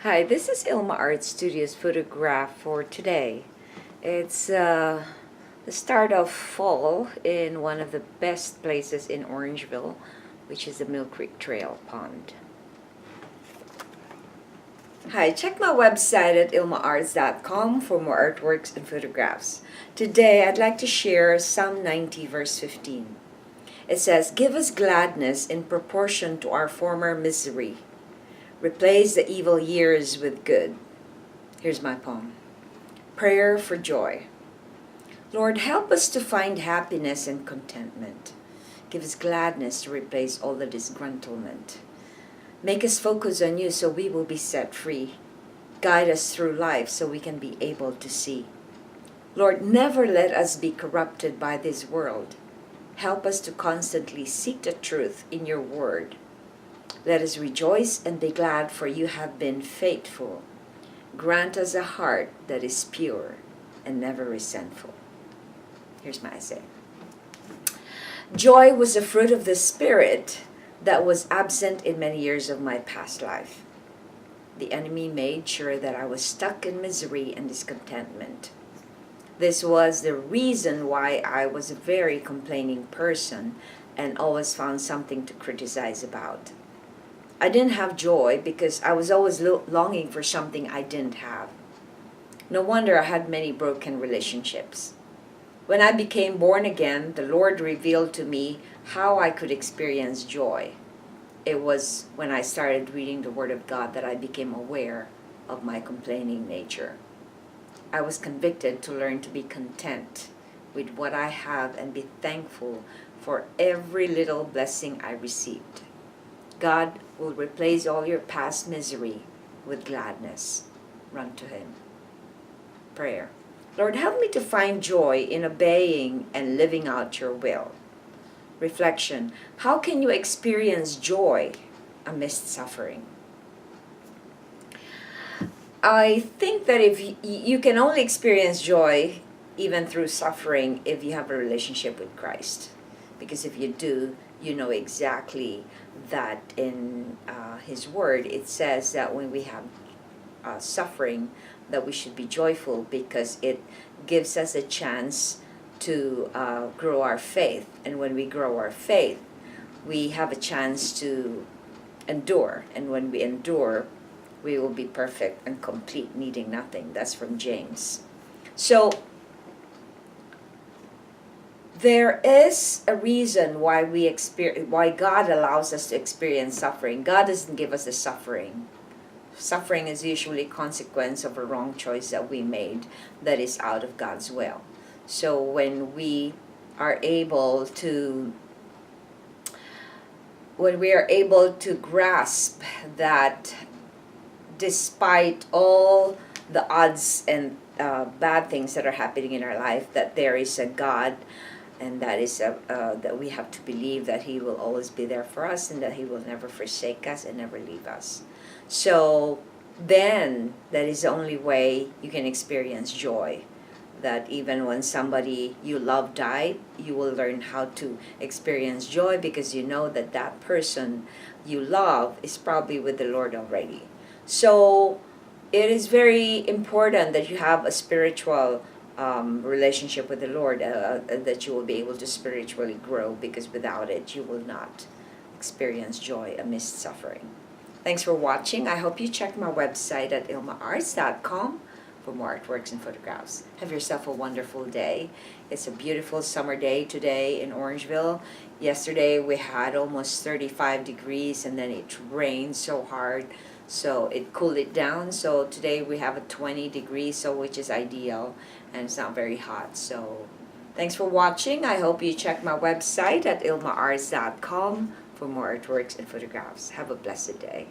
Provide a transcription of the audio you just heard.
Hi, this is Ilma Art Studios photograph for today. It's the start of fall in one of the best places in Orangeville, which is the Mill Creek Trail Pond. Hi, check my website at ilmaarts.com for more artworks and photographs. Today I'd like to share Psalm 90 verse 15. It says, "Give us gladness in proportion to our former misery. Replace the evil years with good." Here's my poem. Prayer for joy. Lord, help us to find happiness and contentment. Give us gladness to replace all the disgruntlement. Make us focus on you so we will be set free. Guide us through life so we can be able to see. Lord, never let us be corrupted by this world. Help us to constantly seek the truth in your word. Let us rejoice and be glad, for you have been faithful. Grant us a heart that is pure and never resentful. Here's my essay. Joy was a fruit of the Spirit that was absent in many years of my past life. The enemy made sure that I was stuck in misery and discontentment. This was the reason why I was a very complaining person and always found something to criticize about. I didn't have joy because I was always longing for something I didn't have. No wonder I had many broken relationships. When I became born again, the Lord revealed to me how I could experience joy. It was when I started reading the Word of God that I became aware of my complaining nature. I was convicted to learn to be content with what I have and be thankful for every little blessing I received. God will replace all your past misery with gladness. Run to Him. Prayer. Lord, help me to find joy in obeying and living out your will. Reflection. How can you experience joy amidst suffering? I think that if you can only experience joy even through suffering if you have a relationship with Christ. Because if you do, you know exactly that in His Word it says that when we have suffering, that we should be joyful because it gives us a chance to grow our faith. And when we grow our faith, we have a chance to endure. And when we endure, we will be perfect and complete, needing nothing. That's from James. So there is a reason why why God allows us to experience suffering. God doesn't give us the suffering. Suffering is usually a consequence of a wrong choice that we made that is out of God's will. So when we are able to grasp that despite all the odds and bad things that are happening in our life, that there is a God, and that is that we have to believe that He will always be there for us and that He will never forsake us and never leave us. So then that is the only way you can experience joy. That even when somebody you love died, you will learn how to experience joy because you know that that person you love is probably with the Lord already. So it is very important that you have a spiritual relationship with the Lord, that you will be able to spiritually grow, because without it you will not experience joy amidst suffering. Thanks for watching. I hope you check my website at ilmaarts.com for more artworks and photographs. Have yourself a wonderful day. It's a beautiful summer day today in Orangeville. Yesterday we had almost 35 degrees and then it rained so hard, so it cooled it down. So today we have a 20 degrees, so which is ideal, and it's not very hot. So thanks for watching. I hope you check my website at ilmaarts.com for more artworks and photographs. Have a blessed day.